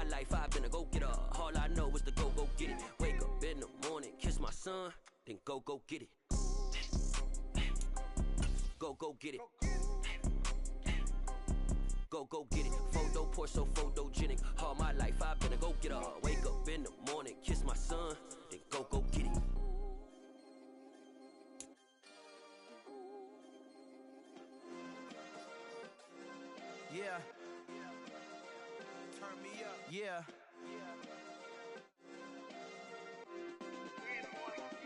life, I've been a go-getter. All I know is to go get it. Wake up in the morning, kiss my son, then go get it. Go get it. Go get it. Photo poor, so photogenic. All my life, I've been a go-getter. Wake up in the morning, kiss my son, then go get it. Yeah. Turn me up. Yeah.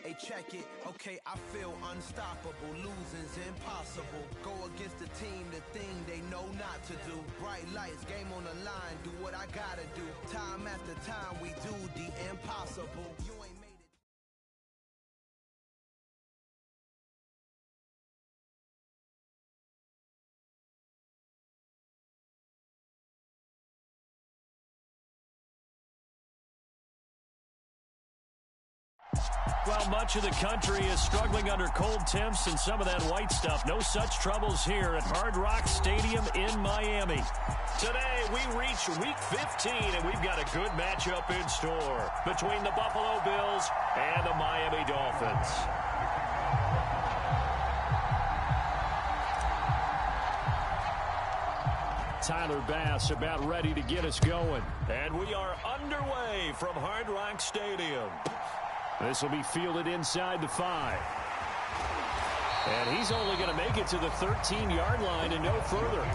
Hey, check it. Okay, I feel unstoppable. Losing's impossible. Go against the team, the thing they know not to do. Bright lights, game on the line. Do what I gotta do. Time after time, we do the impossible. You ain't made it. Well, much of the country is struggling under cold temps and some of that white stuff. No such troubles here at Hard Rock Stadium in Miami. Today, we reach Week 15, and we've got a good matchup in store between the Buffalo Bills and the Miami Dolphins. Tyler Bass about ready to get us going. And we are underway from Hard Rock Stadium. This will be fielded inside the 5. And he's only going to make it to the 13-yard line and no further.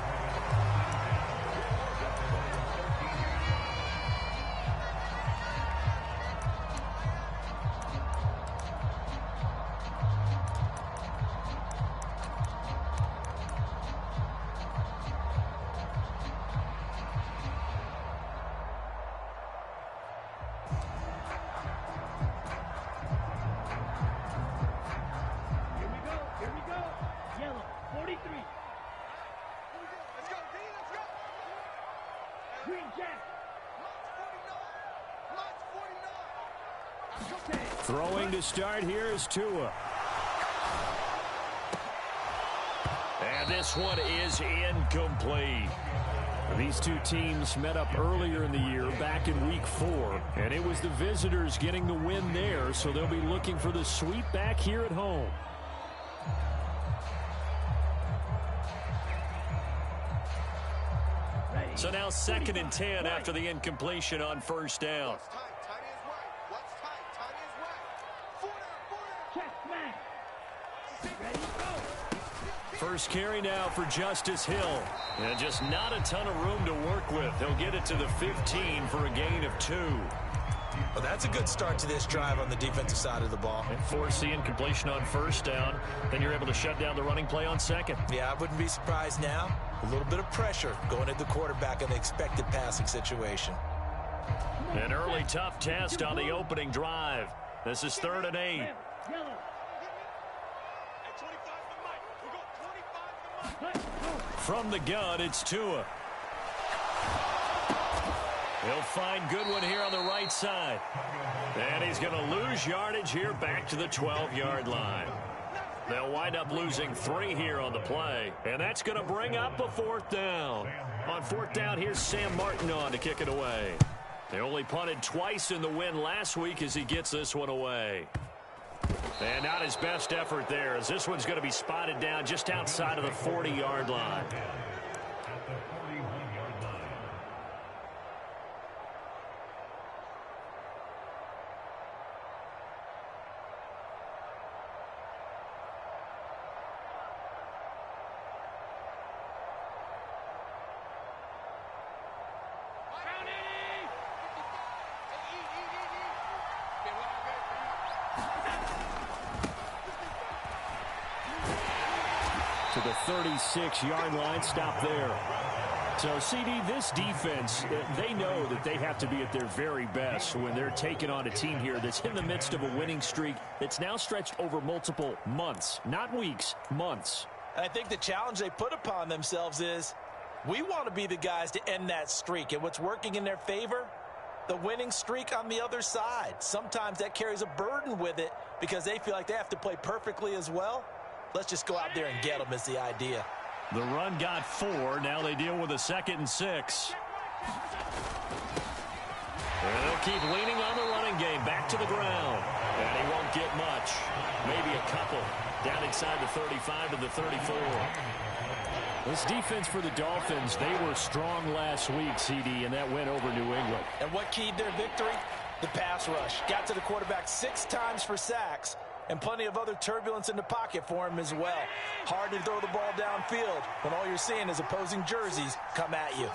Throwing to start here is Tua. And this one is incomplete. These two teams met up earlier in the year, back in Week 4, and it was the visitors getting the win there, so they'll be looking for the sweep back here at home. So now 2nd and 10 after the incompletion on first down. First carry now for Justice Hill. And just not a ton of room to work with. He'll get it to the 15 for a gain of 2. Well, that's a good start to this drive on the defensive side of the ball. And force the incompletion on first down. Then you're able to shut down the running play on second. Yeah, I wouldn't be surprised now. A little bit of pressure going at the quarterback in the expected passing situation. An early tough test on the opening drive. This is 3rd and 8. From the gun, it's Tua. He'll find Goodwin here on the right side. And he's going to lose yardage here back to the 12-yard line. They'll wind up losing 3 here on the play. And that's going to bring up a 4th down. On 4th down, here's Sam Martin on to kick it away. They only punted twice in the win last week as he gets this one away. And not his best effort there, as this one's going to be spotted down just outside of the 40-yard line. To the 36-yard line, stop there. So, CD, this defense, they know that they have to be at their very best when they're taking on a team here that's in the midst of a winning streak that's now stretched over multiple months, not weeks, months. And I think the challenge they put upon themselves is we want to be the guys to end that streak. And what's working in their favor? The winning streak on the other side. Sometimes that carries a burden with it because they feel like they have to play perfectly as well. Let's just go out there and get them is the idea. The run got 4. Now they deal with a 2nd and 6. And they'll keep leaning on the running game. Back to the ground. And he won't get much. Maybe a couple. Down inside the 35 to the 34. This defense for the Dolphins, they were strong last week, CD, and that went over New England. And what keyed their victory? The pass rush. Got to the quarterback 6 times for sacks, and plenty of other turbulence in the pocket for him as well. Hard to throw the ball downfield when all you're seeing is opposing jerseys come at you.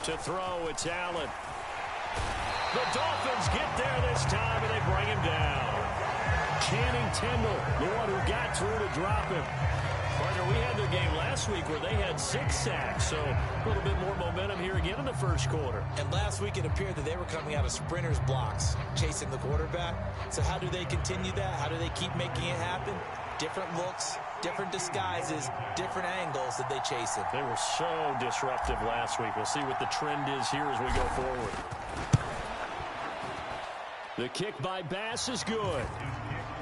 To throw, it's Allen. The Dolphins get there this time, and they bring him down. Channing Tindall, the one who got through to drop him. Partner, we had their game last week where they had 6 sacks, so a little bit more momentum here again in the first quarter. And last week it appeared that they were coming out of sprinters blocks, chasing the quarterback. So how do they continue that? How do they keep making it happen? Different looks, different disguises, different angles that they chase it. They were so disruptive last week. We'll see what the trend is here as we go forward. The kick by Bass is good.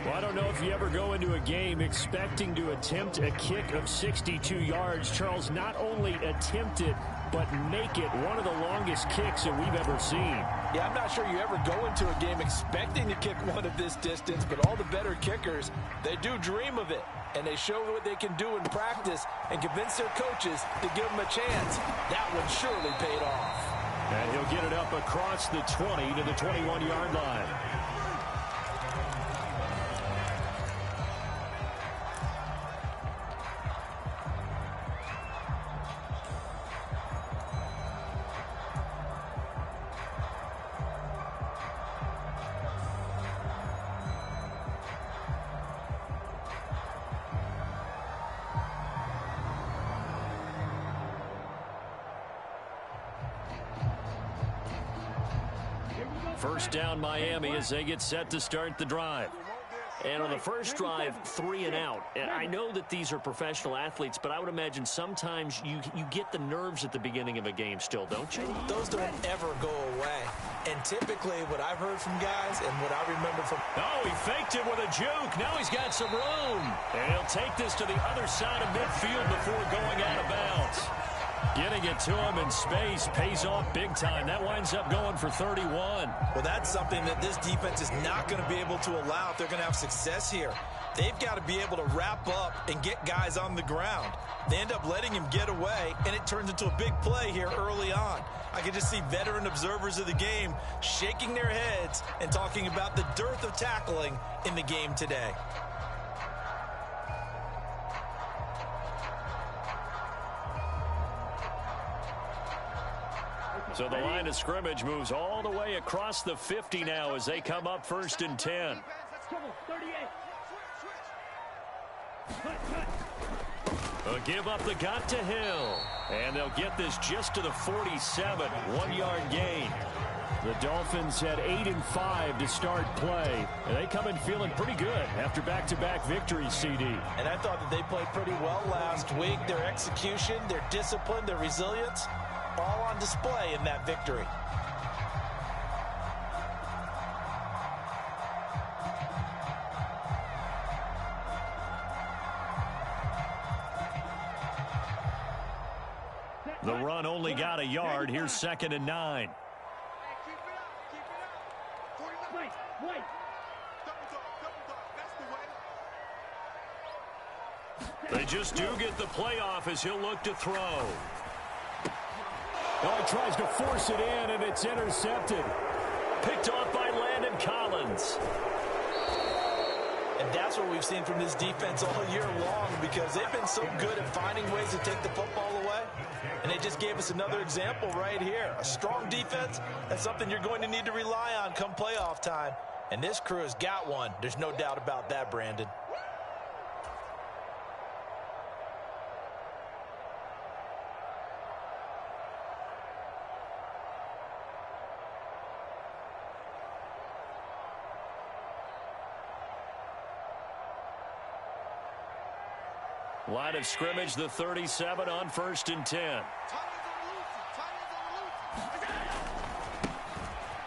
Well, I don't know if you ever go into a game expecting to attempt a kick of 62 yards. Charles, not only attempt it, but make it one of the longest kicks that we've ever seen. Yeah, I'm not sure you ever go into a game expecting to kick one of this distance, but all the better kickers, they do dream of it. And they show what they can do in practice and convince their coaches to give them a chance. That one surely paid off. And he'll get it up across the 20 to the 21-yard line. First down Miami as they get set to start the drive. And on the first drive, 3 and out. And I know that these are professional athletes, but I would imagine sometimes you get the nerves at the beginning of a game still, don't you? Those don't ever go away. And typically what I've heard from guys and what I remember from... Oh, he faked it with a juke. Now he's got some room. And he'll take this to the other side of midfield before going out of bounds. Getting it to him in space pays off big time. That winds up going for 31. Well, that's something that this defense is not going to be able to allow if they're going to have success here. They've got to be able to wrap up and get guys on the ground. They end up letting him get away, and it turns into a big play here early on. I can just see veteran observers of the game shaking their heads and talking about the dearth of tackling in the game today. So the line of scrimmage moves all the way across the 50 now as they come up 1st and 10. They'll give up the gut to Hill. And they'll get this just to the 47, 1-yard gain. The Dolphins had 8 and 5 to start play, and they come in feeling pretty good after back-to-back victories, CD. And I thought that they played pretty well last week. Their execution, their discipline, their resilience, all on display in that victory. The run only got a yard. Here's 2nd and 9. They just do get the playoff as he'll look to throw. Oh, he tries to force it in, and it's intercepted. Picked off by Landon Collins. And that's what we've seen from this defense all year long, because they've been so good at finding ways to take the football away. And they just gave us another example right here. A strong defense, that's something you're going to need to rely on come playoff time. And this crew has got one. There's no doubt about that, Brandon. Line of scrimmage, the 37 on 1st and 10.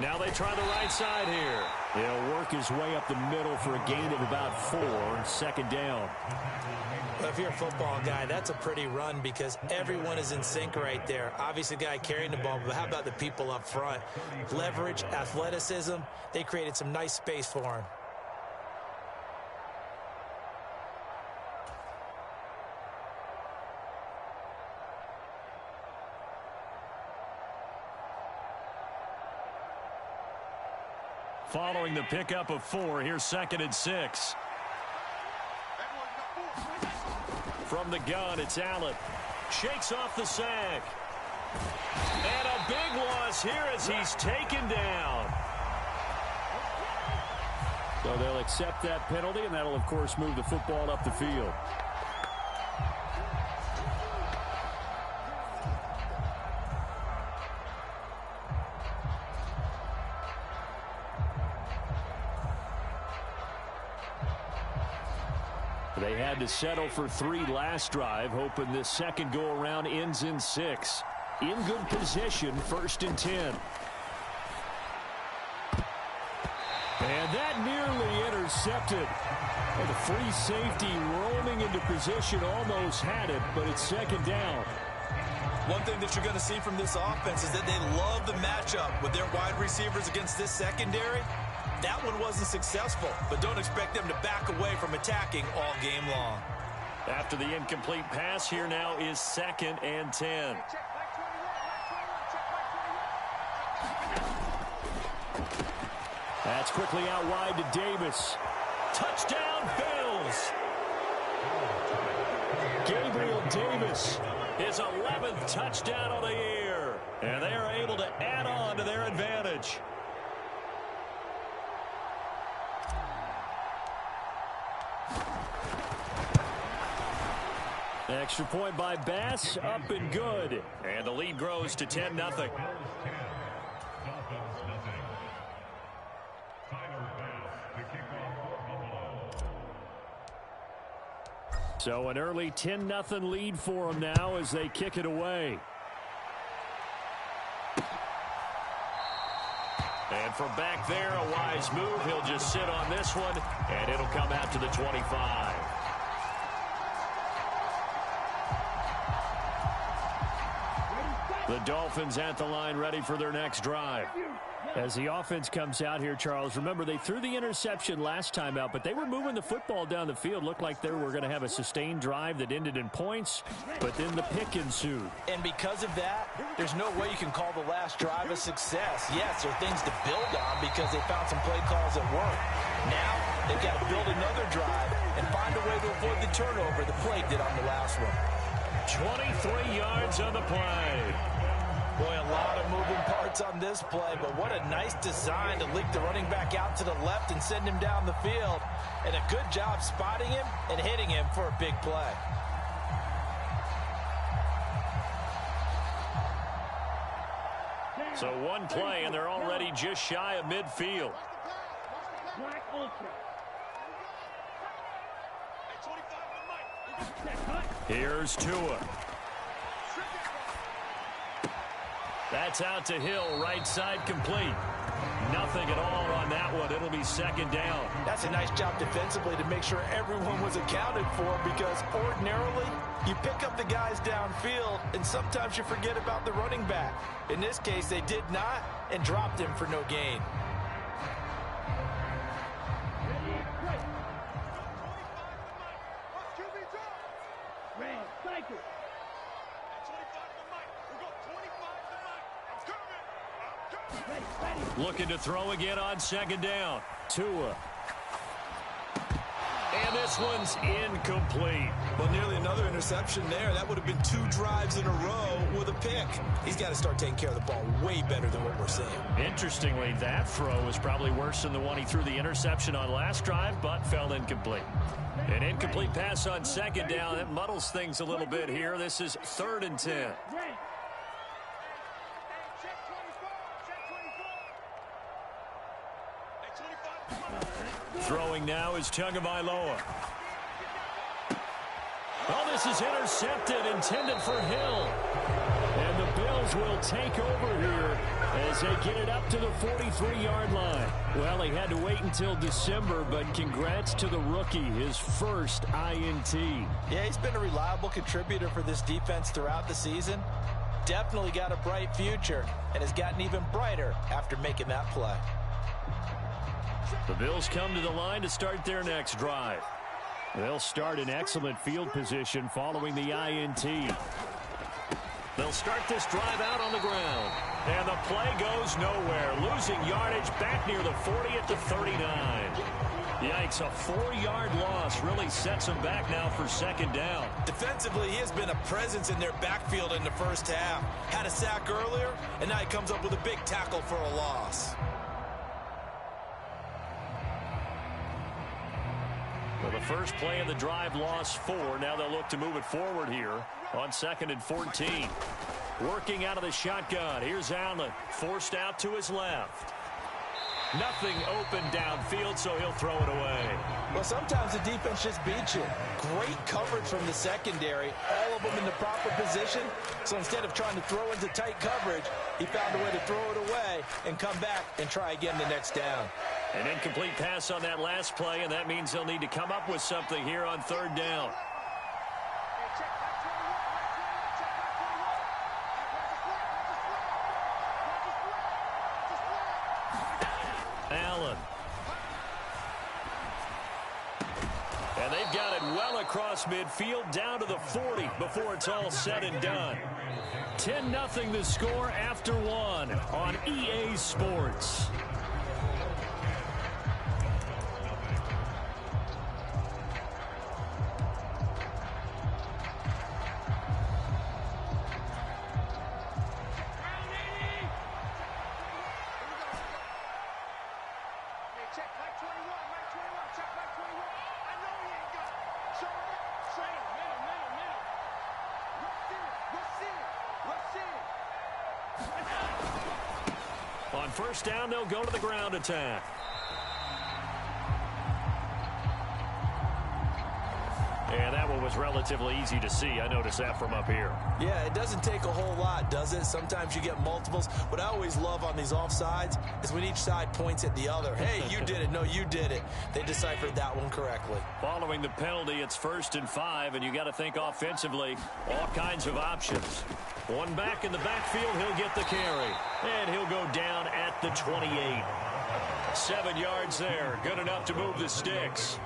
Now they try the right side here. He'll work his way up the middle for a gain of about 4, 2nd down. Well, if you're a football guy, that's a pretty run because everyone is in sync right there. Obviously, the guy carrying the ball, but how about the people up front? Leverage, athleticism, they created some nice space for him. Following the pickup of 4, here's 2nd and 6. From the gun, it's Allen. Shakes off the sack. And a big loss here as he's taken down. So they'll accept that penalty, and that'll, of course, move the football up the field. They had to settle for 3 last drive, hoping this second go-around ends in 6. In good position, 1st and 10. And that nearly intercepted. And the free safety roaming into position almost had it, but it's 2nd down. One thing that you're going to see from this offense is that they love the matchup with their wide receivers against this secondary. That one wasn't successful, but don't expect them to back away from attacking all game long. After the incomplete pass, here now is 2nd and 10. That's quickly out wide to Davis. Touchdown, Bills! Gabriel Davis, his 11th touchdown of the year. And they are able to add on to their advantage. Extra point by Bass, up and good. And the lead grows to 10-0. So an early 10-0 lead for them now as they kick it away. And from back there, a wise move. He'll just sit on this one, and it'll come out to the 25. The Dolphins at the line ready for their next drive. As the offense comes out here, Charles, remember they threw the interception last time out, but they were moving the football down the field. Looked like they were going to have a sustained drive that ended in points, but then the pick ensued. And because of that, there's no way you can call the last drive a success. Yes, there are things to build on because they found some play calls that work. Now they've got to build another drive and find a way to avoid the turnover the play did on the last one. 23 yards on the play. Boy, a lot of moving parts on this play, but what a nice design to leak the running back out to the left and send him down the field. And a good job spotting him and hitting him for a big play. So one play, and they're already just shy of midfield. Here's Tua. That's out to Hill, right side complete. Nothing at all on that one. It'll be 2nd down. That's a nice job defensively to make sure everyone was accounted for because ordinarily you pick up the guys downfield and sometimes you forget about the running back. In this case, they did not and dropped him for no gain. Looking to throw again on 2nd down. Tua. And this one's incomplete. Well, nearly another interception there. That would have been 2 drives in a row with a pick. He's got to start taking care of the ball way better than what we're seeing. Interestingly, that throw was probably worse than the one he threw the interception on last drive, but fell incomplete. An incomplete pass on 2nd down. That muddles things a little bit here. This is 3rd and 10. Throwing now is Tagovailoa. Oh, this is intercepted, intended for Hill. And the Bills Dolphins will take over here as they get it up to the 43-yard line. Well, he had to wait until December, but congrats to the rookie, his first INT. Yeah, he's been a reliable contributor for this defense throughout the season. Definitely got a bright future and has gotten even brighter after making that play. The Bills come to the line to start their next drive. They'll start in excellent field position following the INT. They'll start this drive out on the ground. And the play goes nowhere. Losing yardage back near the 40 at the 39. Yikes, a 4-yard loss really sets them back now for second down. Defensively, he has been a presence in their backfield in the first half. Had a sack earlier, and now he comes up with a big tackle for a loss. Well, the first play of the drive lost 4. Now they'll look to move it forward here on 2nd and 14. Working out of the shotgun. Here's Allen. Forced out to his left. Nothing open downfield, so he'll throw it away. Well, sometimes the defense just beats you. Great coverage from the secondary. All of them in the proper position. So instead of trying to throw into tight coverage, he found a way to throw it away and come back and try again the next down. An incomplete pass on that last play, and that means they'll need to come up with something here on 3rd down. Allen. And they've got it well across midfield down to the 40 before it's all said and done. 10-0 the score after 1 on EA Sports. On 1st down, they'll go to the ground attack. And that one was relatively easy to see. I noticed that from up here. Yeah, it doesn't take a whole lot, does it? Sometimes you get multiples. What I always love on these offsides is when each side points at the other. Hey, you did it. No, you did it. They deciphered that one correctly. Following the penalty, it's 1st and 5, and you got to think offensively, all kinds of options. One back in the backfield, he'll get the carry. And he'll go down at the 28. 7 yards there. Good enough to move the sticks.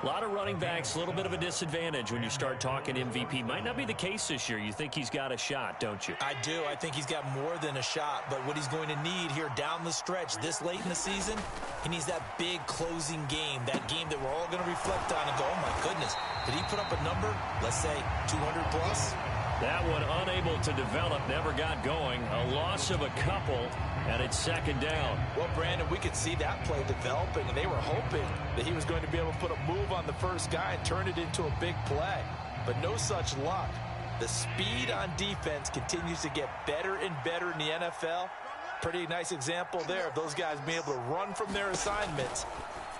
A lot of running backs, a little bit of a disadvantage when you start talking MVP. Might not be the case this year. You think he's got a shot, don't you? I do. I think he's got more than a shot. But what he's going to need here down the stretch this late in the season, he needs that big closing game, that game that we're all going to reflect on and go, oh, my goodness, did he put up a number, let's say, 200 plus? That one unable to develop, never got going. A loss of a couple, and it's 2nd down. Well, Brandon, we could see that play developing, and they were hoping that he was going to be able to put a move on the first guy and turn it into a big play. But no such luck. The speed on defense continues to get better and better in the NFL. Pretty nice example there of those guys being able to run from their assignments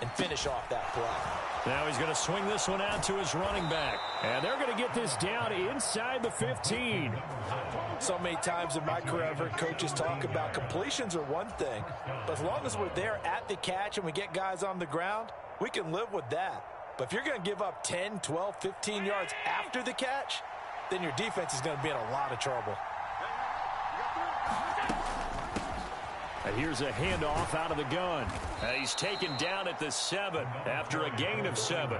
and finish off that play. Now he's going to swing this one out to his running back. And they're going to get this down inside the 15. So many times in my career, I've heard coaches talk about completions are one thing. But as long as we're there at the catch and we get guys on the ground, we can live with that. But if you're going to give up 10, 12, 15 yards after the catch, then your defense is going to be in a lot of trouble. And here's a handoff out of the gun. He's taken down at the 7 after a gain of 7.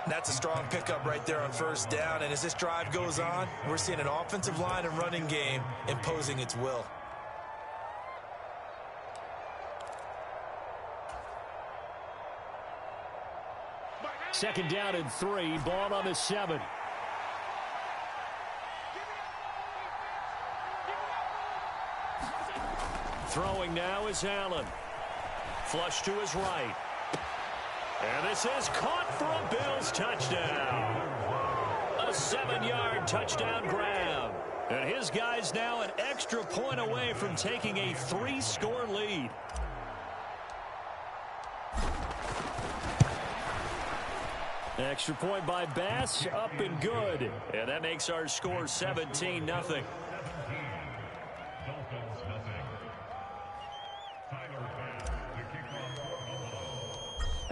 That's a strong pickup right there on 1st down. And as this drive goes on, we're seeing an offensive line and running game imposing its will. Second down and 3, ball on the 7. Throwing now is Allen. Flush to his right. And this is caught for a Bills touchdown. A 7-yard touchdown grab. And his guy's now an extra point away from taking a 3-score lead. Extra point by Bass, up and good. And that makes our score 17-0.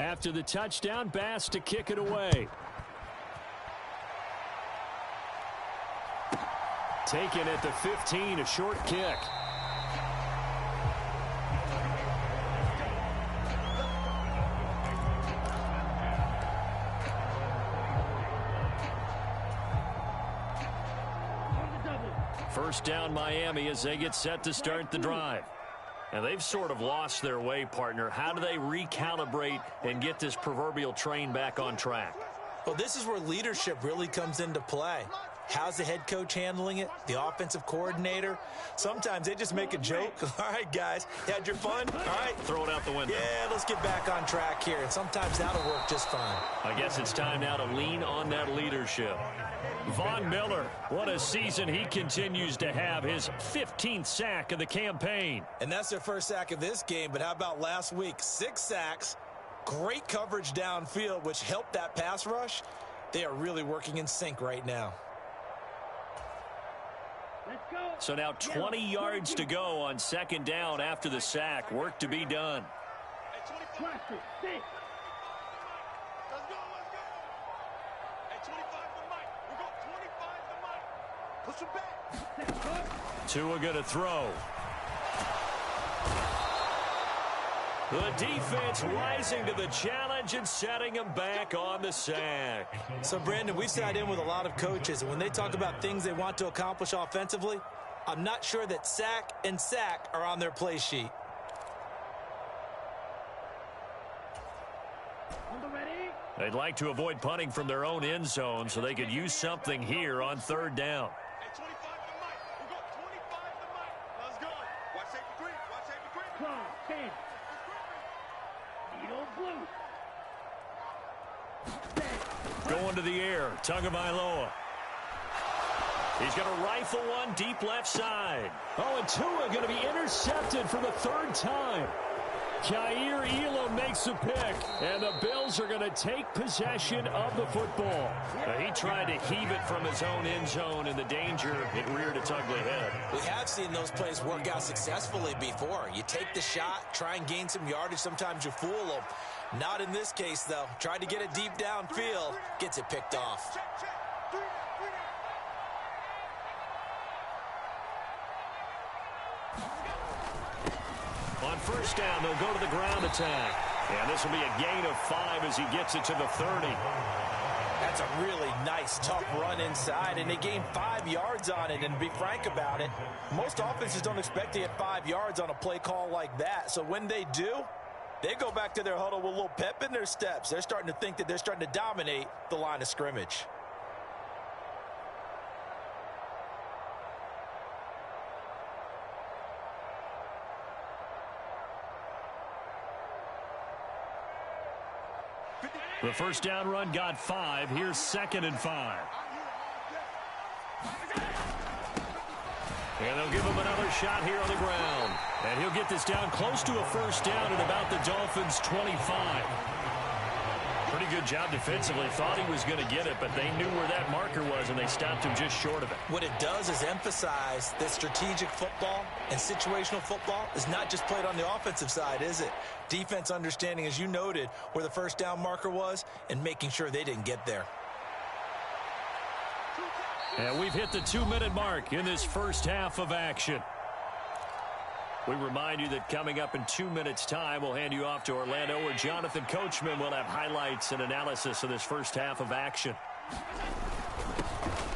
After the touchdown, Bass to kick it away. Taken at the 15, a short kick. First down Miami as they get set to start the drive. And they've sort of lost their way, partner. How do they recalibrate and get this proverbial train back on track? Well, this is where leadership really comes into play. How's the head coach handling it? The offensive coordinator? Sometimes they just make a joke. All right, guys, you had your fun? All right. Throw it out the window. Yeah, let's get back on track here. And sometimes that'll work just fine. I guess it's time now to lean on that leadership. Von Miller, what a season he continues to have. His 15th sack of the campaign. And that's their first sack of this game. But how about last week? 6 sacks, great coverage downfield, which helped that pass rush. They are really working in sync right now. So now 20 yards to go on second down after the sack. Work to be done. Tua going to throw. The defense rising to the challenge and setting them back on the sack. So, Brandon, we've sat in with a lot of coaches, and when they talk about things they want to accomplish offensively, I'm not sure that sack and sack are on their play sheet. They'd like to avoid punting from their own end zone so they could use something here on third down. Going to the air, Tagovailoa. He's going to rifle one deep left side. Oh, and Tua going to be intercepted for the third time. Kaiir Elam makes the pick, and the Bills are going to take possession of the football. He tried to heave it from his own end zone, and the danger, it reared its ugly head. We have seen those plays work out successfully before. You take the shot, try and gain some yardage. Sometimes you fool them. Not in this case, though. Tried to get it deep downfield. Gets it picked off. On first down, they'll go to the ground attack. And this will be a gain of 5 as he gets it to the 30. That's a really nice, tough run inside, and they gained 5 yards on it. And to be frank about it, most offenses don't expect to get 5 yards on a play call like that. So when they do, they go back to their huddle with a little pep in their steps. They're starting to think that they're starting to dominate the line of scrimmage. The first down run got 5. Here's 2nd and 5. And they'll give him another shot here on the ground. And he'll get this down close to a first down at about the Dolphins' 25. Pretty good job defensively. Thought he was going to get it, but they knew where that marker was, and they stopped him just short of it. What it does is emphasize that strategic football and situational football is not just played on the offensive side, is it? Defense understanding, as you noted, where the first down marker was and making sure they didn't get there. And we've hit the 2-minute mark in this first half of action. We remind you that coming up in 2 minutes' time, we'll hand you off to Orlando, where Jonathan Coachman will have highlights and analysis of this first half of action.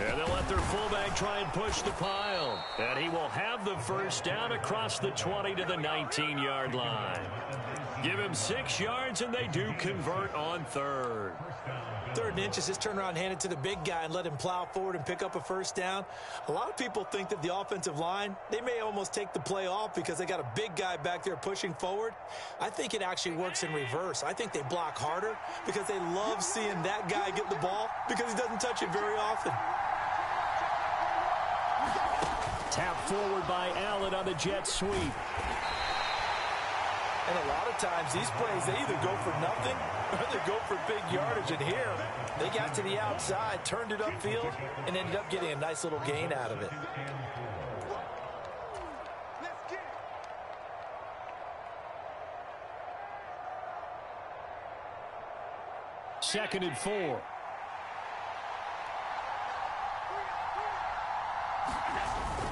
And they'll let their fullback try and push the pile. And he will have the first down across the 20 to the 19-yard line. Give him 6 yards, and they do convert on third. 3rd and inches, just turn around and hand it to the big guy and let him plow forward and pick up a first down. A lot of people think that the offensive line, they may almost take the play off because they got a big guy back there pushing forward. I think it actually works in reverse. I think they block harder because they love seeing that guy get the ball because he doesn't touch it very often. Tap forward by Allen on the jet sweep. And a lot of times these plays, they either go for nothing or they go for big yardage. And here, they got to the outside, turned it upfield, and ended up getting a nice little gain out of it. 2nd and 4.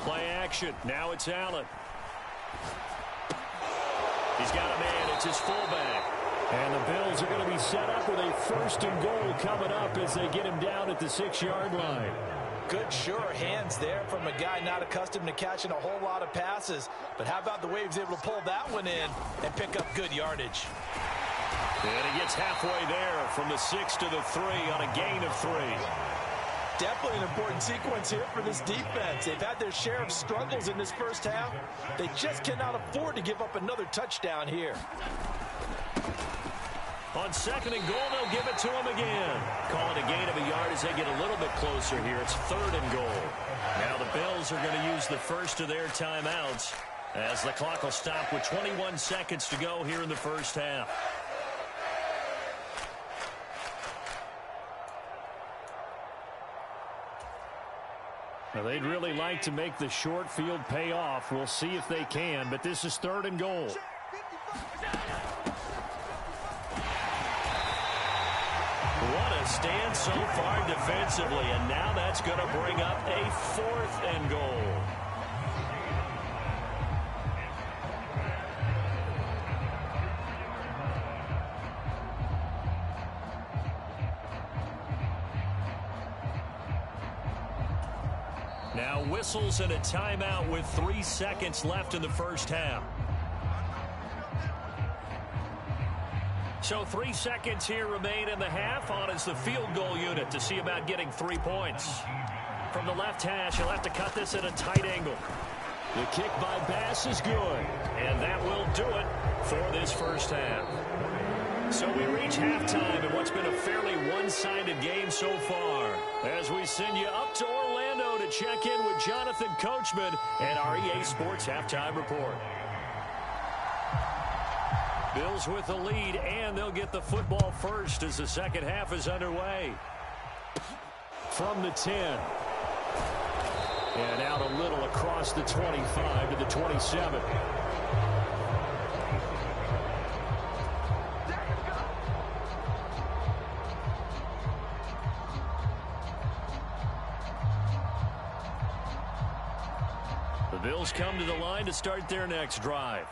Play action. Now it's Allen. He's got a man. It's his fullback. And the Bills are going to be set up with a 1st and goal coming up as they get him down at the 6-yard line. Good, sure hands there from a guy not accustomed to catching a whole lot of passes. But how about the way he was able to pull that one in and pick up good yardage? And he gets halfway there from the 6 to the 3 on a gain of 3. Definitely an important sequence here for this defense. They've had their share of struggles in this first half. They just cannot afford to give up another touchdown here. On 2nd and goal, they'll give it to him again. Call it a gain of a yard as they get a little bit closer here. It's 3rd and goal. Now the Bills are going to use the first of their timeouts as the clock will stop with 21 seconds to go here in the first half. Now they'd really like to make the short field pay off. We'll see if they can, but this is 3rd and goal. What a stand so far defensively, and now that's going to bring up a 4th and goal. Now whistles and a timeout with 3 seconds left in the first half. So 3 seconds here remain in the half. On is the field goal unit to see about getting 3 points. From the left hash, he'll have to cut this at a tight angle. The kick by Bass is good. And that will do it for this first half. So we reach halftime in what's been a fairly one-sided game so far. As we send you up to Orlando to check in with Jonathan Coachman and our EA Sports Halftime Report. Bills with the lead, and they'll get the football first as the second half is underway. From the 10. And out a little across the 25 to the 27. The Bills come to the line to start their next drive.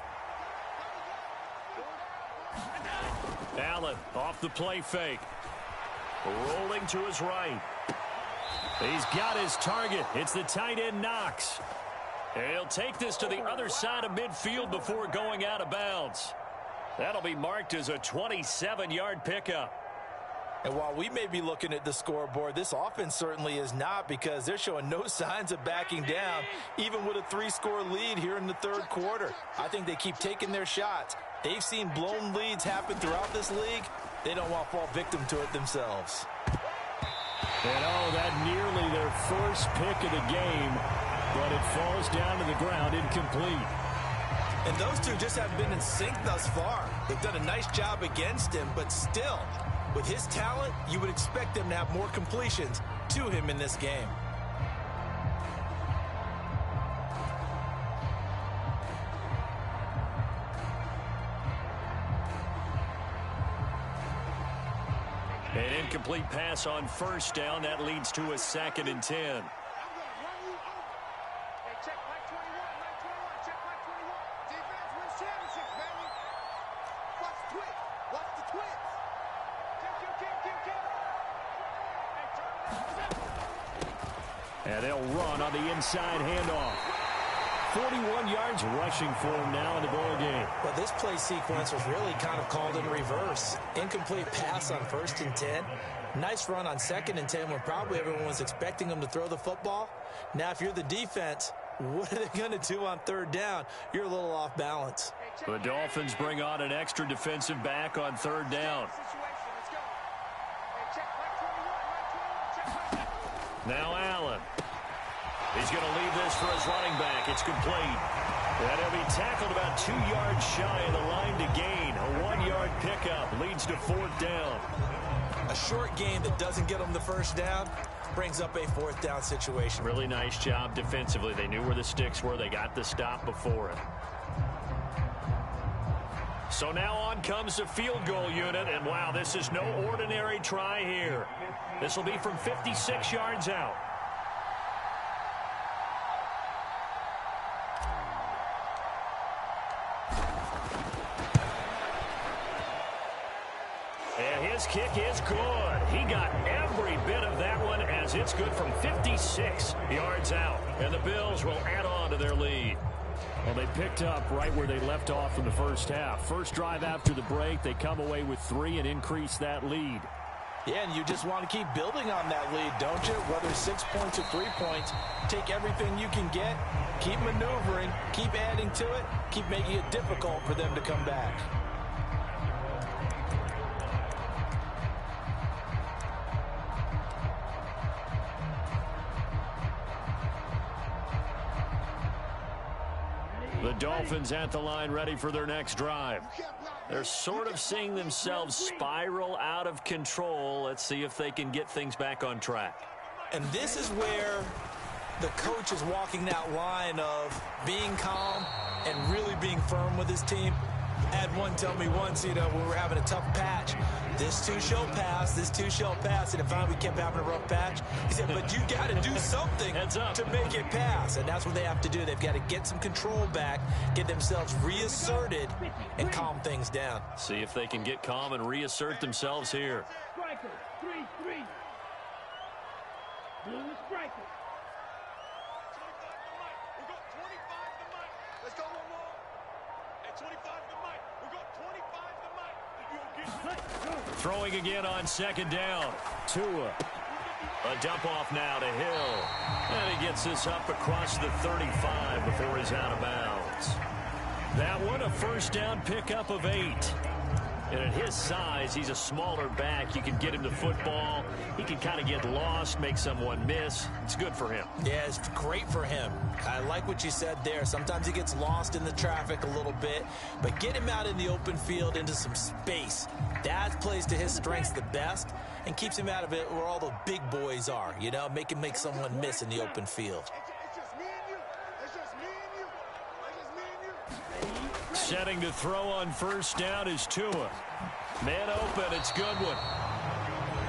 Allen off the play fake. Rolling to his right. He's got his target. It's the tight end Knox. And he'll take this to the other side of midfield before going out of bounds. That'll be marked as a 27-yard pickup. And while we may be looking at the scoreboard, this offense certainly is not, because they're showing no signs of backing down, even with a 3-score lead here in the third quarter. I think they keep taking their shots. They've seen blown leads happen throughout this league. They don't want to fall victim to it themselves. And oh, that nearly their first pick of the game, but it falls down to the ground incomplete. And those two just haven't been in sync thus far. They've done a nice job against him, but still, with his talent, you would expect them to have more completions to him in this game. An incomplete pass on first down. That leads to a 2nd and 10. And they'll run on the inside handoff. 41 yards rushing for him now in the ball game. But this play sequence was really kind of called in reverse. Incomplete pass on 1st and 10. Nice run on 2nd and 10 when probably everyone was expecting him to throw the football. Now, if you're the defense, what are they going to do on 3rd down? You're a little off balance. The Dolphins bring on an extra defensive back on 3rd down. Now Allen. He's going to leave this for his running back. It's complete. And he'll be tackled about 2 yards shy of the line to gain. A 1-yard pickup leads to 4th down. A short game that doesn't get them the first down brings up a 4th down situation. Really nice job defensively. They knew where the sticks were. They got the stop before it. So now on comes the field goal unit, and wow, this is no ordinary try here. This will be from 56 yards out. And his kick is good. He got every bit of that one as it's good from 56 yards out. And the Bills will add on to their lead. Well, they picked up right where they left off in the first half. First drive after the break, they come away with 3 and increase that lead. Yeah, and you just want to keep building on that lead, don't you? Whether 6 points or 3 points, take everything you can get, keep maneuvering, keep adding to it, keep making it difficult for them to come back. The Dolphins at the line ready for their next drive. They're sort of seeing themselves spiral out of control. Let's see if they can get things back on track. And this is where the coach is walking that line of being calm and really being firm with his team. I had one tell me once, when we were having a tough patch, this too shall pass, this too shall pass. And finally we kept having a rough patch. He said, but you got to do something to make it pass. And that's what they have to do. They've got to get some control back, get themselves reasserted, and calm things down. See if they can get calm and reassert themselves here. Striker, 3-3. Blue striker. 25 to Mike. We got 25 to Mike. Let's go one more. At 25 to Mike. We got 25 to Mike. Throwing again on second down. Tua. A dump off now to Hill. And he gets this up across the 35 before he's out of bounds. That one, a first down pickup of 8. And at his size, he's a smaller back. You can get him the football. He can kind of get lost, make someone miss. It's good for him. Yeah, it's great for him. I like what you said there. Sometimes he gets lost in the traffic a little bit, but get him out in the open field into some space. That plays to his strengths the best and keeps him out of it where all the big boys are, make him make someone miss in the open field. It's just me and you. It's just me and you. It's just me and you. Setting to throw on first down is Tua. Man open, it's Goodwin.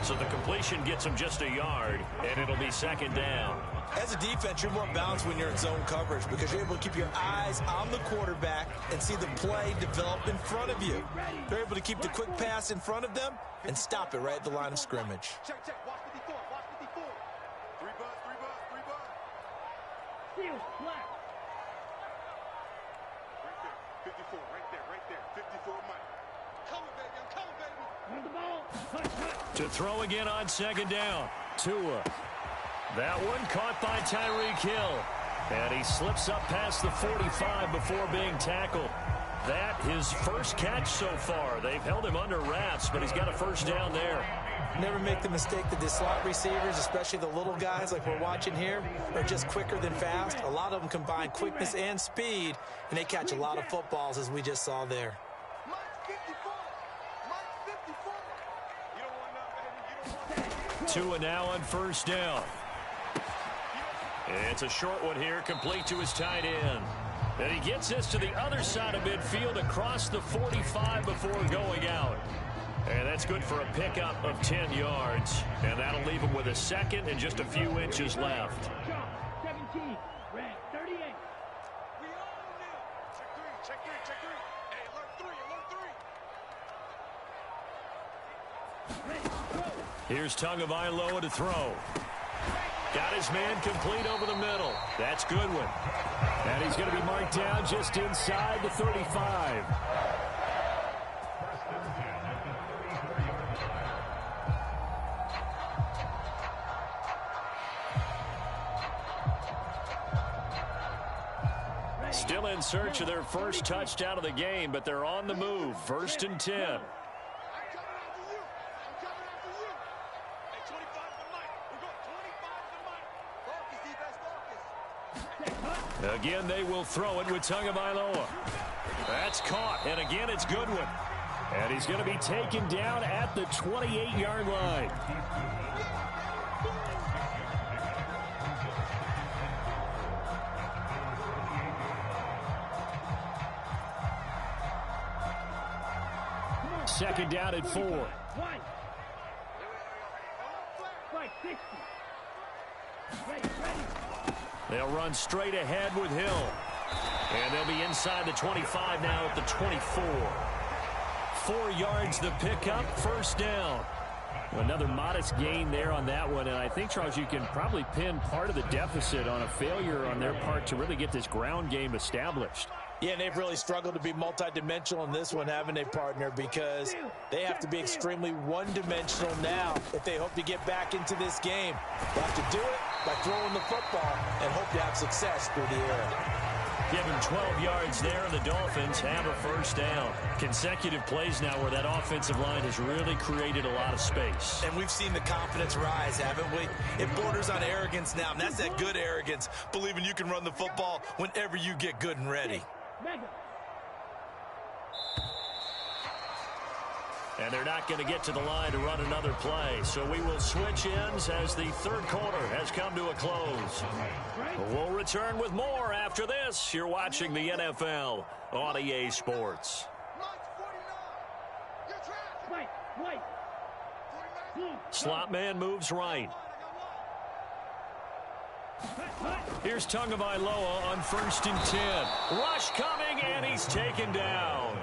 So the completion gets him just a yard, and it'll be second down. As a defense, you're more balanced when you're in zone coverage because you're able to keep your eyes on the quarterback and see the play develop in front of you. They're able to keep the quick pass in front of them and stop it right at the line of scrimmage. Check. Watch 54. Watch 54. 3 buzz. Steal, flat. Right there. 54, Mike. Color, baby. I'm color, baby. Run the ball. Touch. To throw again on second down. Tua. That one caught by Tyreek Hill. And he slips up past the 45 before being tackled. That his first catch so far. They've held him under wraps, but he's got a first down there. Never make the mistake that the slot receivers, especially the little guys like we're watching here, are just quicker than fast. A lot of them combine quickness and speed, and they catch a lot of footballs, as we just saw there. Mike 54. Mike 54. You don't want that, baby. You don't want that. Tua now on first down. It's a short one here, complete to his tight end. And he gets this to the other side of midfield across the 45 before going out. And that's good for a pickup of 10 yards. And that'll leave him with a second and just a few inches left. 17, red, 38. We all know. Check three. Hey, alert 3. Here's Tagovailoa to throw. Got his man complete over the middle. That's Goodwin. And he's going to be marked down just inside the 35. Still in search of their first touchdown of the game, but they're on the move. 1st and 10. Again, they will throw it with Tagovailoa. That's caught, and again, it's Goodwin. And he's going to be taken down at the 28-yard line. second down at 4. One. Fight 60. Ready. They'll run straight ahead with Hill. And they'll be inside the 25 now at the 24. 4 yards the pickup, first down. Another modest gain there on that one, and I think, Charles, you can probably pin part of the deficit on a failure on their part to really get this ground game established. Yeah, and they've really struggled to be multidimensional in this one, haven't they, partner? Because they have to be extremely one-dimensional now if they hope to get back into this game. They have to do it by throwing the football and hope to have success through the air. Give him 12 yards there, and the Dolphins have a first down. Consecutive plays now where that offensive line has really created a lot of space. And we've seen the confidence rise, haven't we? It borders on arrogance now, and that's that good arrogance, believing you can run the football whenever you get good and ready. And they're not going to get to the line to run another play. So we will switch ends as the third quarter has come to a close. We'll return with more after this. You're watching the NFL on EA Sports. Slot man moves right. Here's Tagovailoa on 1st and 10. Rush coming, and he's taken down.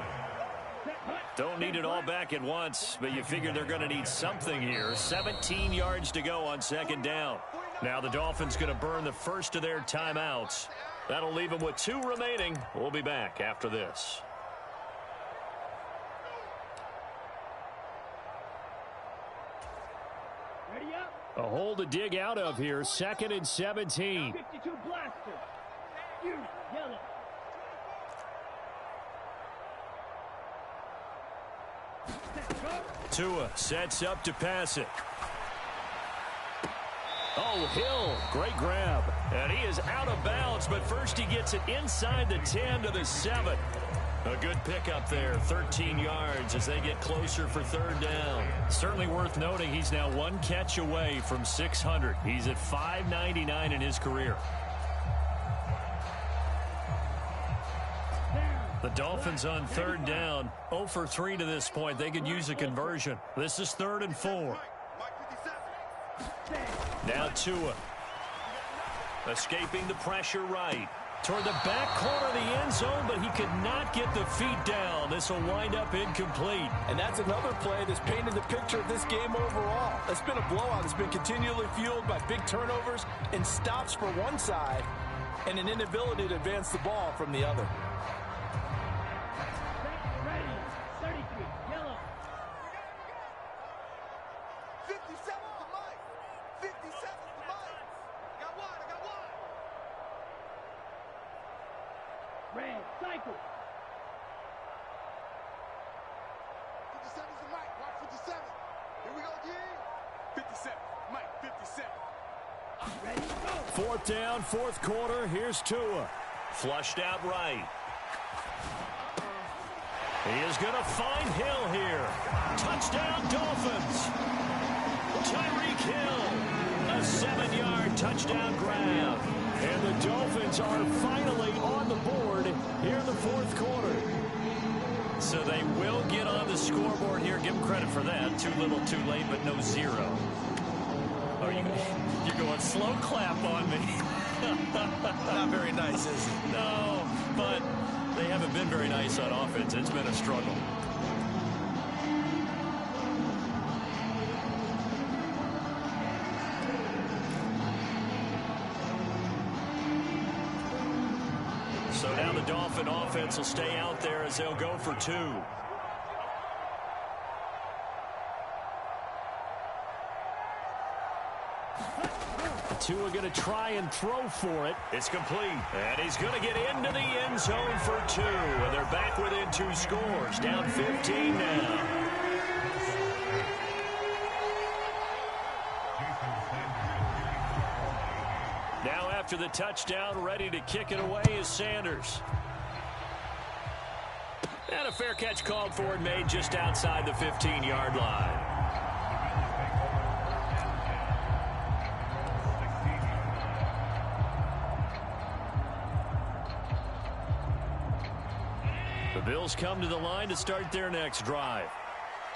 Don't need it all back at once, but you figure they're going to need something here. 17 yards to go on second down. Now the Dolphins going to burn the first of their timeouts. That'll leave them with 2 remaining. We'll be back after this. Ready up. A hole to dig out of here. 2nd and 17. 52 blaster. You yellow. Tua sets up to pass it. Oh, Hill, great grab. And he is out of bounds, but first he gets it inside the 10 to the 7. A good pickup there, 13 yards as they get closer for third down. Certainly worth noting he's now 1 catch away from 600. He's at 599 in his career. The Dolphins on third down, 0 for 3 to this point. They could use a conversion. This is 3rd and 4. Now Tua. Escaping the pressure right. Toward the back corner of the end zone, but he could not get the feet down. This will wind up incomplete. And that's another play that's painted the picture of this game overall. It's been a blowout. It's been continually fueled by big turnovers and stops for one side and an inability to advance the ball from the other. Cycle. 57's the mic. Mark 57. Here we go, G. 57. Mike, 57. Ready, go. 4th down, 4th quarter. Here's Tua. Flushed out right. He is going to find Hill here. Touchdown, Dolphins. Tyreek Hill. A 7-yard touchdown grab. And the Dolphins are finally on the board here in the 4th quarter. So they will get on the scoreboard here. Give them credit for that. Too little, too late, but no 0. Oh, you're going slow clap on me. Not very nice, is it? No, but they haven't been very nice on offense. It's been a struggle. So now the Dolphin offense will stay out there as they'll go for 2. Tua going to try and throw for it. It's complete. And he's going to get into the end zone for 2. And they're back within 2 scores. Down 15 now. Now after the touchdown, ready to kick it away is Sanders. And a fair catch called for and made just outside the 15-yard line. The Bills come to the line to start their next drive.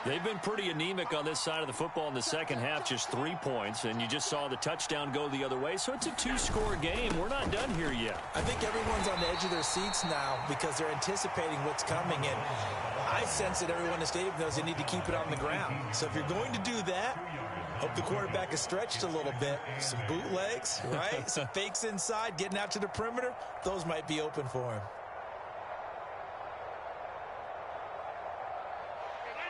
They've been pretty anemic on this side of the football in the second half, just 3 points, and you just saw the touchdown go the other way, so it's a 2-score game. We're not done here yet. I think everyone's on the edge of their seats now because they're anticipating what's coming, and I sense that everyone in the stadium knows they need to keep it on the ground. So if you're going to do that, hope the quarterback is stretched a little bit. Some bootlegs, right? Some fakes inside, getting out to the perimeter. Those might be open for him.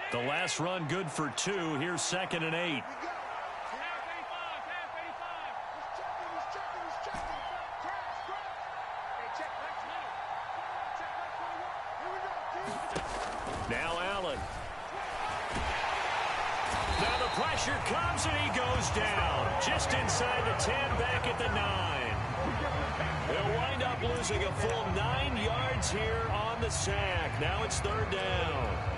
The last run good for 2. Here's 2nd and 8. Now Allen. Now the pressure comes and he goes down. Just inside the 10, back at the 9. They'll wind up losing a full 9 yards here on the sack. Now it's 3rd down.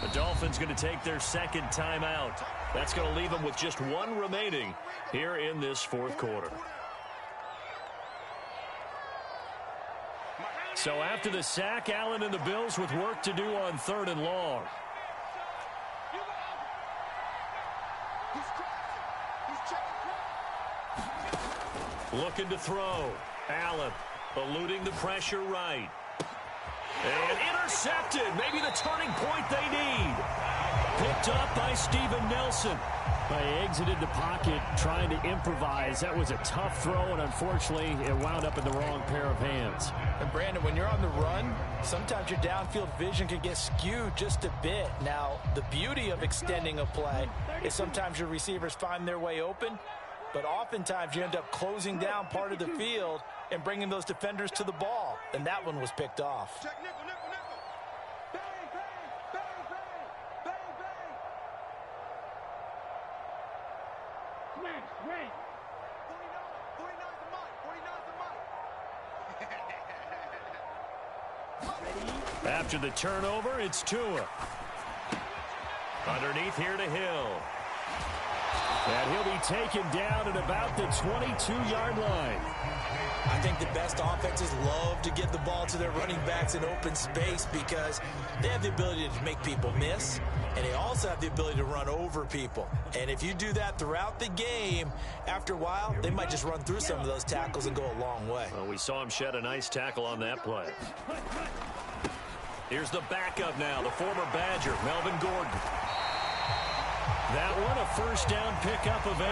The Dolphins going to take their 2nd timeout. That's going to leave them with just 1 remaining here in this 4th quarter. So after the sack, Allen and the Bills with work to do on 3rd and long. Looking to throw. Allen eluding the pressure right. And intercepted. Maybe the turning point they need. Picked up by Steven Nelson. They exited the pocket trying to improvise. That was a tough throw, and unfortunately, it wound up in the wrong pair of hands. And Brandon, when you're on the run, sometimes your downfield vision can get skewed just a bit. Now, the beauty of extending a play is sometimes your receivers find their way open, but oftentimes you end up closing down part of the field and bringing those defenders to the ball, and that one was picked off. Check nickel, nickel, nickel. Bang, bang, bang, bang, bang, bang. Smash, red. 49's the mic. 49's the mic. After the turnover, it's Tua. Underneath here to Hill. And he'll be taken down at about the 22-yard line. I think the best offenses love to get the ball to their running backs in open space because they have the ability to make people miss, and they also have the ability to run over people. And if you do that throughout the game, after a while, they might just run through some of those tackles and go a long way. Well, we saw him shed a nice tackle on that play. Here's the backup now, the former Badger, Melvin Gordon. That one, a first down pickup of 8.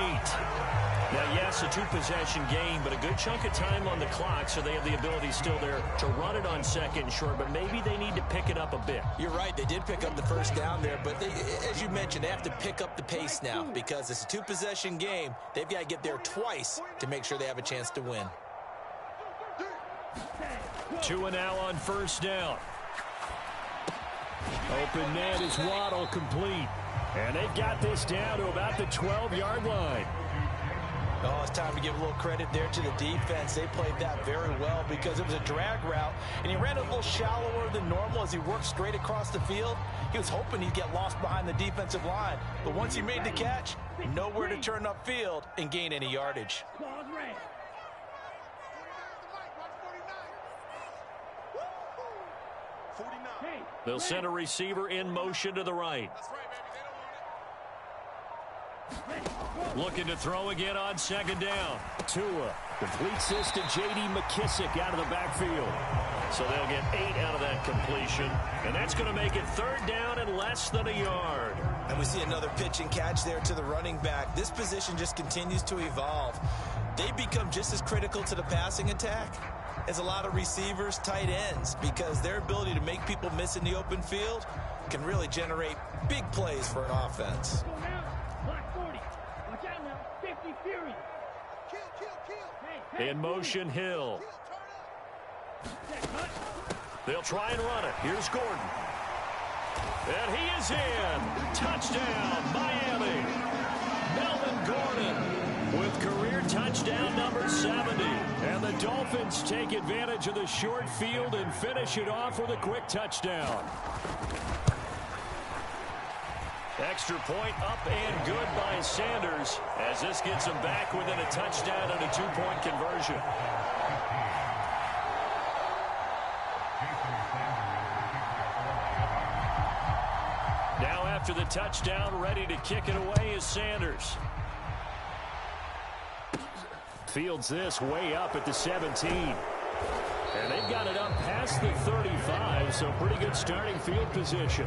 Now, yes, a 2-possession game, but a good chunk of time on the clock, so they have the ability still there to run it on 2nd and short, but maybe they need to pick it up a bit. You're right. They did pick up the first down there, but they, as you mentioned, they have to pick up the pace now because it's a 2-possession game. They've got to get there twice to make sure they have a chance to win. Tua now on first down. Open net is Waddle complete. And they've got this down to about the 12-yard line. Oh, it's time to give a little credit there to the defense. They played that very well because it was a drag route, and he ran a little shallower than normal as he worked straight across the field. He was hoping he'd get lost behind the defensive line, but once he made the catch, nowhere to turn upfield and gain any yardage. Claws red. 49. Hey, They'll send a receiver in motion to the right. That's right, baby. They don't want it. Looking to throw again on 2nd down. Tua completes this to J.D. McKissick out of the backfield. So they'll get 8 out of that completion. And that's going to make it 3rd down and less than a yard. And we see another pitch and catch there to the running back. This position just continues to evolve. They become just as critical to the passing attack as a lot of receivers, tight ends, because their ability to make people miss in the open field can really generate big plays for an offense. go now. Block 40. Watch out now. 50 Fury. Kill. Hey, In motion, Hill. set, cut. They'll try and run it. Here's Gordon. And he is in. Touchdown, Miami. Melvin Gordon with career touchdown number 70. And the Dolphins take advantage of the short field and finish it off with a quick touchdown. Extra point up and good by Sanders as this gets him back within a touchdown and a two-point conversion. Now after the touchdown, ready to kick it away is Sanders. Fields this way up at the 17. And they've got it up past the 35, so pretty good starting field position.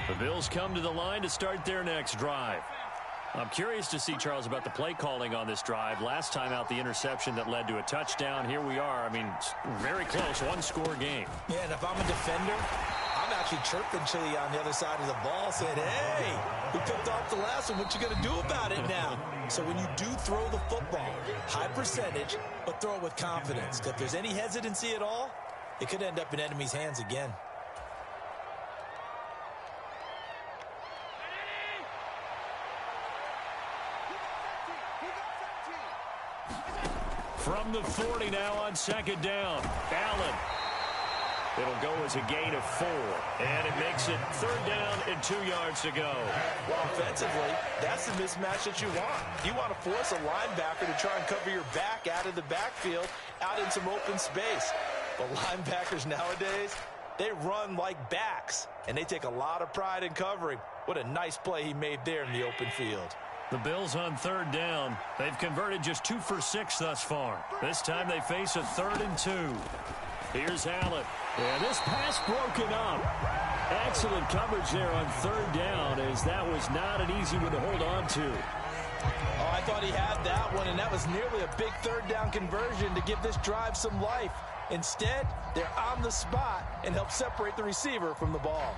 The Bills come to the line to start their next drive. I'm curious to see, Charles, about the play calling on this drive. Last time out, the interception that led to a touchdown. Here we are. I mean, very close, one-score game. Yeah, and if I'm a defender, I'm actually chirping Chili on the other side of the ball, saying, hey, we picked off the last one. What you going to do about it now? So when you do throw the football, high percentage, but throw it with confidence. Because if there's any hesitancy at all, it could end up in enemy's hands again. From the 40 now on second down. Allen. It'll go as a gain of 4. And it makes it third down and 2 yards to go. Well, offensively, that's the mismatch that you want. You want to force a linebacker to try and cover your back out of the backfield, out in some open space. But linebackers nowadays, they run like backs, and they take a lot of pride in covering. What a nice play he made there in the open field. The Bills on third down. They've converted just 2 for 6 thus far. This time they face a 3rd and 2. Here's Allen. And this pass broken up. Excellent coverage there on third down, as that was not an easy one to hold on to. Oh, I thought he had that one, and that was nearly a big third down conversion to give this drive some life. Instead, they're on the spot and help separate the receiver from the ball.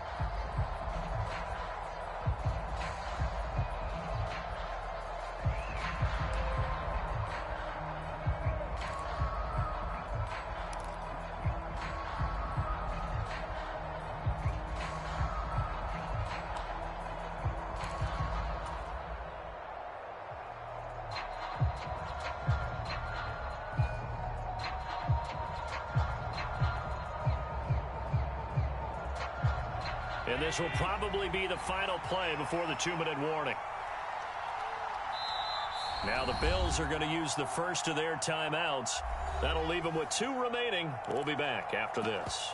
And this will probably be the final play before the 2-minute warning. Now the Bills are going to use the first of their timeouts. That'll leave them with 2 remaining. We'll be back after this.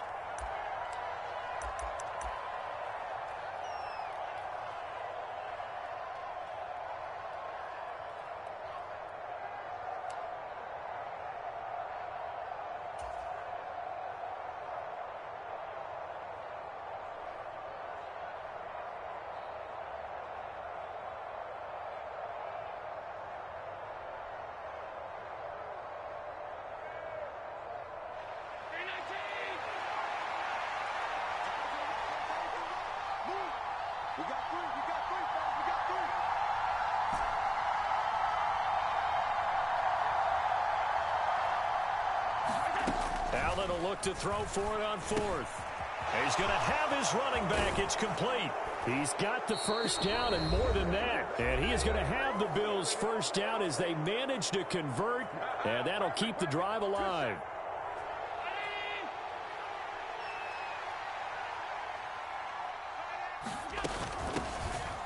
Allen will look to throw for it on 4th. He's going to have his running back. It's complete. He's got the first down and more than that. And he is going to have the Bills' first down as they manage to convert. And that'll keep the drive alive.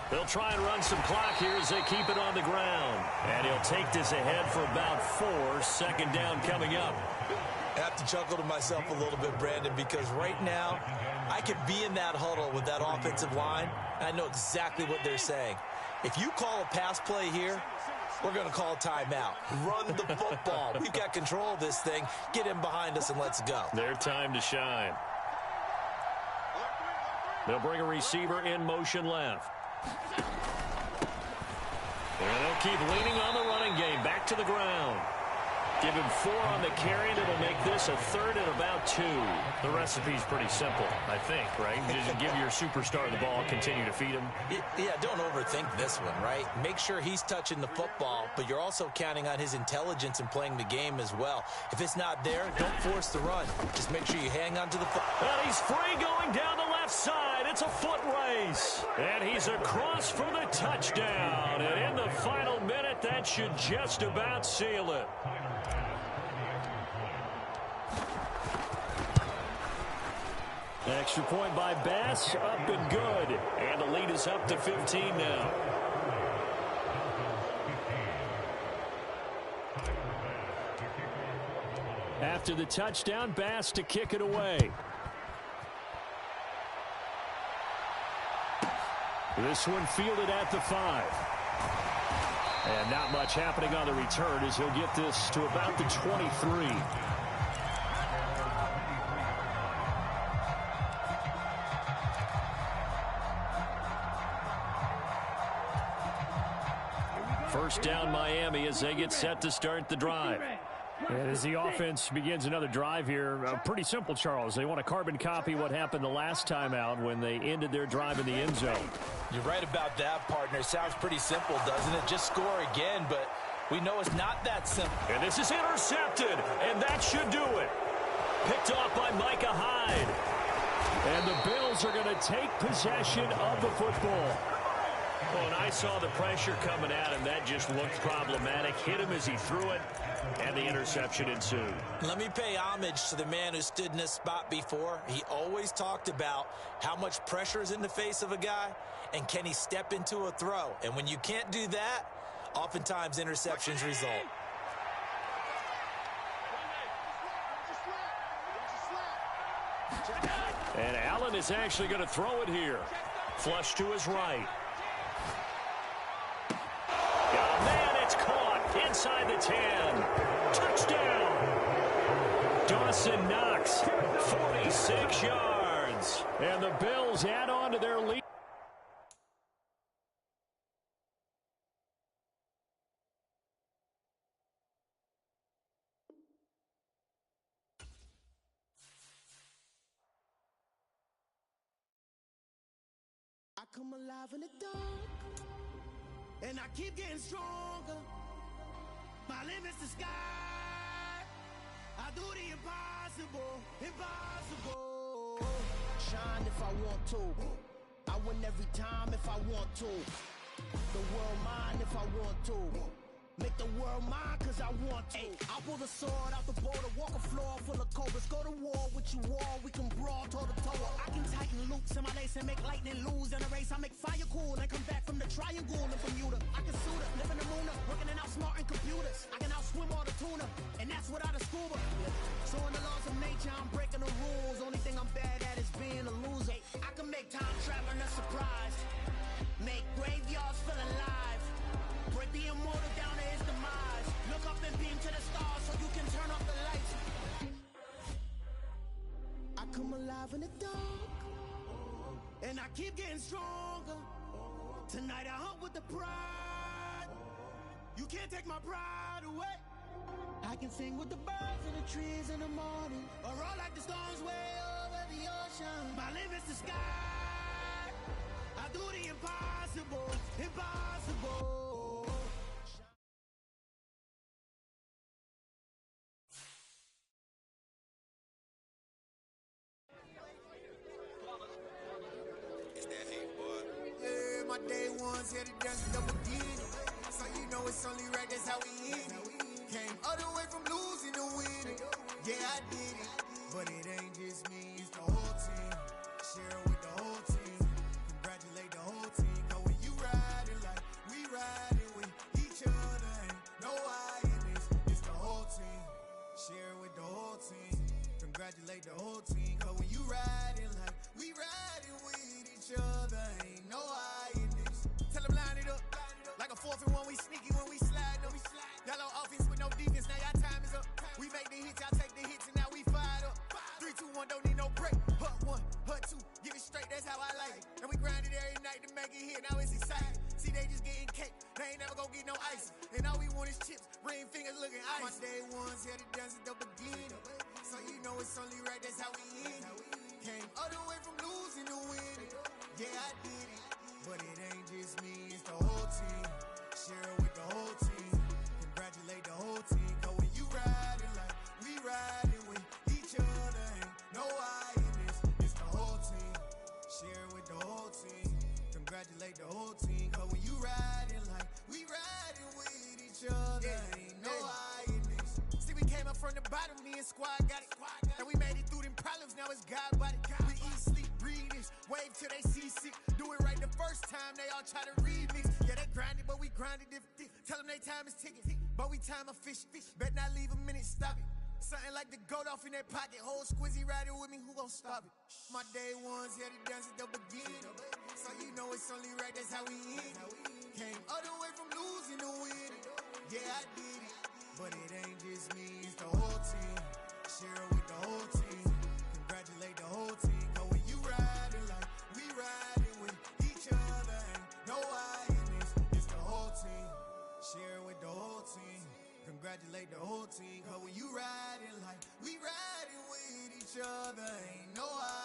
They'll try and run some clock here as they keep it on the ground. And he'll take this ahead for about 4. Second down coming up. I have to chuckle to myself a little bit, Brandon, because right now I could be in that huddle with that offensive line, and I know exactly what they're saying. If you call a pass play here, we're going to call a timeout. Run the football. We've got control of this thing. Get him behind us and let's go. Their time to shine. They'll bring a receiver in motion left. And they'll keep leaning on the running game. Back to the ground. Give him 4 on the carry, and it'll make this a 3rd and about 2. The recipe's pretty simple, I think, right? Just give your superstar the ball, continue to feed him. Yeah, don't overthink this one, right? Make sure he's touching the football, but you're also counting on his intelligence in playing the game as well. If it's not there, don't force the run. Just make sure you hang on to the football. And he's free going down the left side. It's a foot race. And he's across for the touchdown. And in the final minute, that should just about seal it. Extra point by Bass, up and good. And the lead is up to 15 now. After the touchdown, Bass to kick it away. This one fielded at the 5. And not much happening on the return as he'll get this to about the 23. First down Miami as they get set to start the drive. And as the offense begins another drive here, pretty simple, Charles. They want to carbon copy what happened the last time out when they ended their drive in the end zone. You're right about that, partner. Sounds pretty simple, doesn't it? Just score again, but we know it's not that simple. And this is intercepted, and that should do it. Picked off by Micah Hyde. And the Bills are going to take possession of the football. Oh, and I saw the pressure coming at him. That just looked problematic. Hit him as he threw it, and the interception ensued. Let me pay homage to the man who stood in this spot before. He always talked about how much pressure is in the face of a guy, and can he step into a throw. And when you can't do that, oftentimes interceptions result. And Allen is actually going to throw it here. Flush to his right. Oh, man, it's caught inside the 10. Touchdown. Dawson Knox, 46 yards. And the Bills add on to their lead. I come alive in the dark, and I keep getting stronger. My limit's the sky. I do the impossible, impossible. Shine if I want to. I win every time if I want to. The world mine if I want to. Make the world mine cause I want to. I pull the sword out the border, walk a floor full of cobras. Go to war with you all, we can brawl toe to toe. I can tighten loops in my lace and make lightning lose in a race. I make fire cool and come back from the triangle in Bermuda. I can suit up, live in the moon, working and outsmarting computers. I can outswim all the tuna, and that's without a scuba. So in the laws of nature, I'm breaking the rules. Only thing I'm bad at is being a loser. I can make time traveling a surprise. Make graveyards feel alive. Break the immortal down to his demise. Look up and beam to the stars so you can turn off the lights. I come alive in the dark, and I keep getting stronger. Tonight I hunt with the pride. You can't take my pride away. I can sing with the birds and the trees in the morning, or roll like the storms way over the ocean. My limit's the sky. I do the impossible, impossible. My day ones here to dance with the beginning. So you know it's only right, that's how we hit it. Came all the way from losing to winning. Yeah, I did it. But it ain't just me, it's the whole team. Share it with the whole team. Congratulate the whole team. Cause when you riding like we riding with each other, ain't no I in this. It's the whole team. Share it with the whole team. Congratulate the whole team. Cause when you riding like we riding with each other, ain't no I in this. Tell them line it up. Like a 4th and 1, we sneaky when we slide them. Yellow offense with no defense, now y'all time is up. We make the hits, y'all take the hits, and now we fired up. 3, 2, 1, don't need no break. Hut 1, hut 2, give it straight, that's how I like it. And we grind it every night to make it hit, now it's exciting. See, they just getting cake, they ain't never gonna get no ice. And all we want is chips, ring fingers looking ice. My day ones it done since the beginning. So you know it's only right, that's how we end it. Came all the way from losing to winning. Yeah, I did it, but it ain't just me, it's the whole team. Share it with the whole team. Congratulate the whole team. Cause when you riding like we riding with each other, ain't no I in this, it's the whole team. Share it with the whole team. Congratulate the whole team. Cause when you riding like we riding with each other, ain't no I in this. See, we came up from the bottom, me and squad got it. And we made it through them problems, now it's God body. We eat, sleep, breathe this, wave till they seasick. Do it right the first time, they all try to remix. Yeah, they grinded, but we grinded different. Tell them they time is ticking, but we time a fish. Bet not leave a minute, stop it. Something like the goat off in their pocket. Whole squizzy riding with me, who gon' stop it? My day ones had it done since the beginning. So you know it's only right, that's how we end it. Came all the way from losing to winning. Yeah, I did it, but it ain't just me, it's the whole team. Share it with the whole team. Congratulate the whole team. Cause when you riding like we riding with each other, ain't no I in this, it's the whole team. Share it with the whole team. Congratulate the whole team. Cause when you riding like we riding with each other, ain't no I